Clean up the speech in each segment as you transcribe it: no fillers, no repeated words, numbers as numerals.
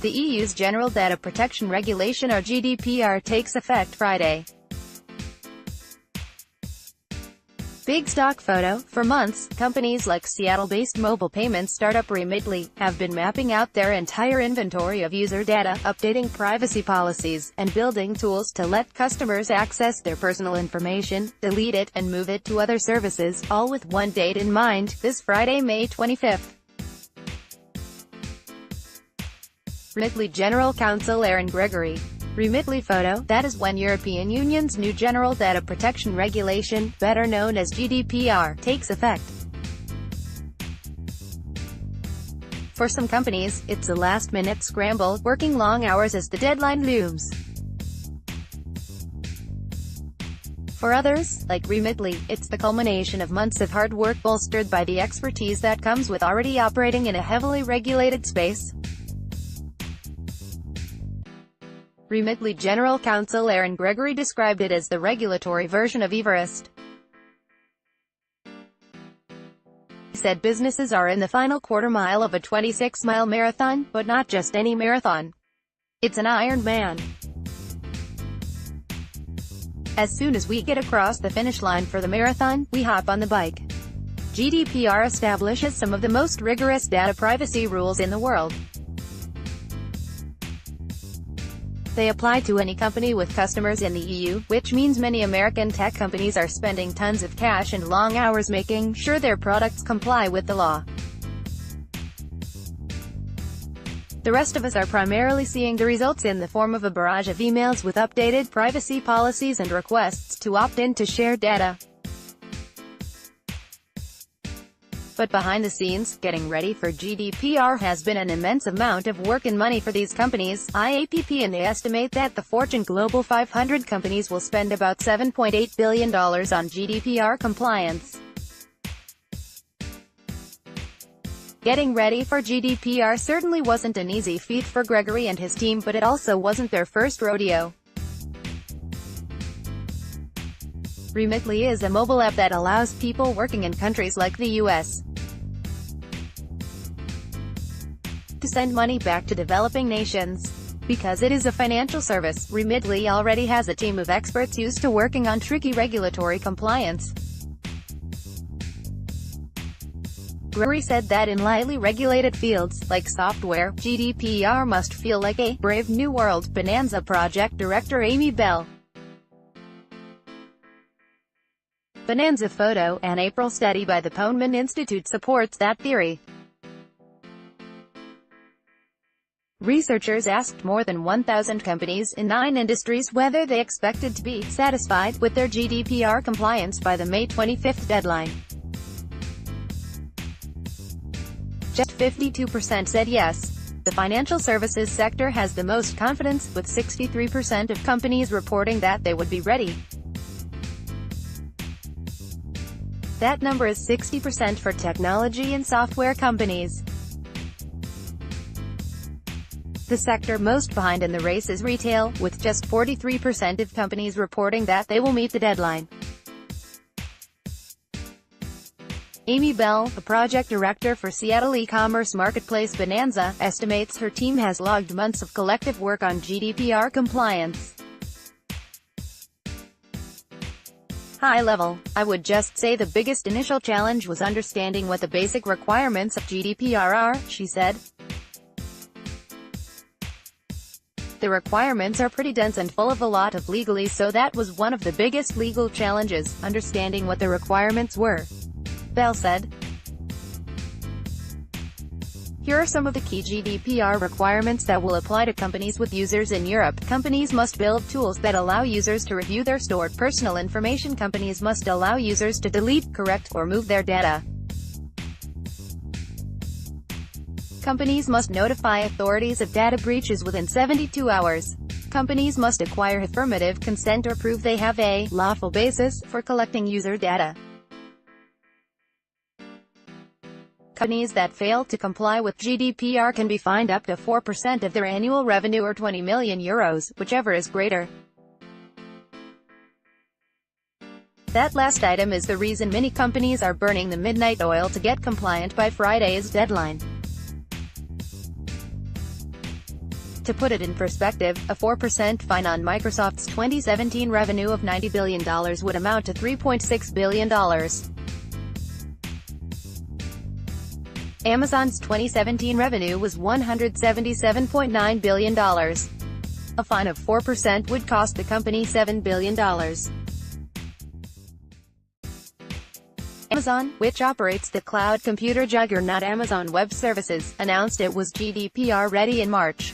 The EU's General Data Protection Regulation or GDPR takes effect Friday. BigStock Photo. For months, companies like Seattle-based mobile payment startup Remitly have been mapping out their entire inventory of user data, updating privacy policies, and building tools to let customers access their personal information, delete it, and move it to other services, all with one date in mind: this Friday, May 25th. Remitly General Counsel Gregory. Remitly Photo, that is when European Union's new General Data Protection Regulation, better known as GDPR, takes effect. For some companies, it's a last-minute scramble, working long hours as the deadline looms. For others, like Remitly, it's the culmination of months of hard work bolstered by the expertise that comes with already operating in a heavily regulated space. Remitly General Counsel Gregory described it as the regulatory version of Everest. He said businesses are in the final quarter mile of a 26-mile marathon, but not just any marathon. It's an Ironman. As soon as we get across the finish line for the marathon, we hop on the bike. GDPR establishes some of the most rigorous data privacy rules in the world. They apply to any company with customers in the EU, which means many American tech companies are spending tons of cash and long hours making sure their products comply with the law. The rest of us are primarily seeing the results in the form of a barrage of emails with updated privacy policies and requests to opt in to share data. But behind the scenes, getting ready for GDPR has been an immense amount of work and money for these companies, and they estimate that the Fortune Global 500 companies will spend about $7.8 billion on GDPR compliance. Getting ready for GDPR certainly wasn't an easy feat for Gregory and his team, but it also wasn't their first rodeo. Remitly is a mobile app that allows people working in countries like the US to send money back to developing nations. Because it is a financial service, Remitly already has a team of experts used to working on tricky regulatory compliance. Gregory said that in highly regulated fields, like software, GDPR must feel like a brave new world. Bonanza project director Amy Bell. Bonanza Photo, an April study by the Poneman Institute supports that theory. Researchers asked more than 1,000 companies in 9 industries whether they expected to be satisfied with their GDPR compliance by the May 25th deadline. Just 52% said yes. The financial services sector has the most confidence, with 63% of companies reporting that they would be ready. That number is 60% for technology and software companies. The sector most behind in the race is retail, with just 43% of companies reporting that they will meet the deadline. Amy Bell, a project director for Seattle e-commerce marketplace Bonanza, estimates her team has logged months of collective work on GDPR compliance. High level, I would just say the biggest initial challenge was understanding what the basic requirements of GDPR are, she said. The requirements are pretty dense and full of a lot of legalese, so that was one of the biggest legal challenges, understanding what the requirements were, Bell said. Here are some of the key GDPR requirements that will apply to companies with users in Europe. Companies must build tools that allow users to review their stored personal information. Companies must allow users to delete, correct, or move their data. Companies must notify authorities of data breaches within 72 hours. Companies must acquire affirmative consent or prove they have a lawful basis for collecting user data. Companies that fail to comply with GDPR can be fined up to 4% of their annual revenue or 20 million euros, whichever is greater. That last item is the reason many companies are burning the midnight oil to get compliant by Friday's deadline. To put it in perspective, a 4% fine on Microsoft's 2017 revenue of $90 billion would amount to $3.6 billion. Amazon's 2017 revenue was $177.9 billion. A fine of 4% would cost the company $7 billion. Amazon, which operates the cloud computer juggernaut Amazon Web Services, announced it was GDPR ready in March.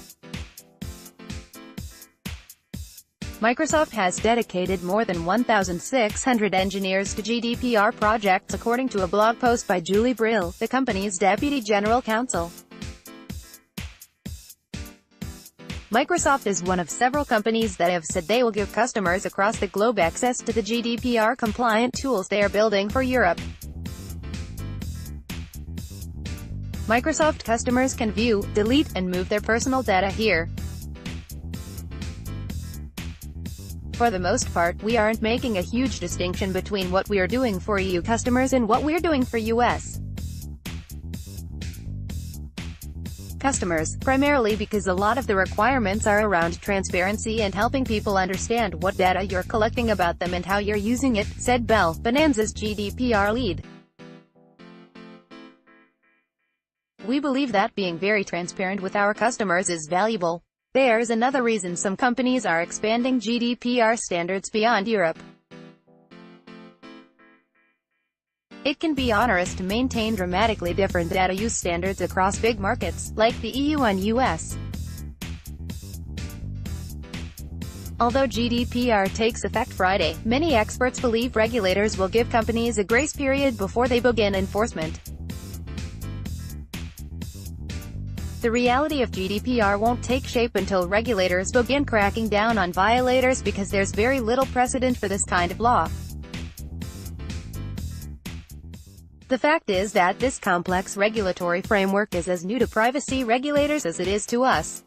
Microsoft has dedicated more than 1,600 engineers to GDPR projects, according to a blog post by Julie Brill, the company's deputy general counsel. Microsoft is one of several companies that have said they will give customers across the globe access to the GDPR-compliant tools they are building for Europe. Microsoft customers can view, delete, and move their personal data here. For the most part, we aren't making a huge distinction between what we are doing for EU customers and what we're doing for US customers, primarily because a lot of the requirements are around transparency and helping people understand what data you're collecting about them and how you're using it, said Bell, Bonanza's GDPR lead. We believe that being very transparent with our customers is valuable. There's another reason some companies are expanding GDPR standards beyond Europe. It can be onerous to maintain dramatically different data use standards across big markets, like the EU and US. Although GDPR takes effect Friday, many experts believe regulators will give companies a grace period before they begin enforcement. The reality of GDPR won't take shape until regulators begin cracking down on violators because there's very little precedent for this kind of law. The fact is that this complex regulatory framework is as new to privacy regulators as it is to us,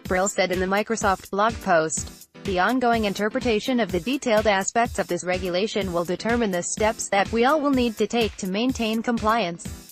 Brill said in the Microsoft blog post. The ongoing interpretation of the detailed aspects of this regulation will determine the steps that we all will need to take to maintain compliance.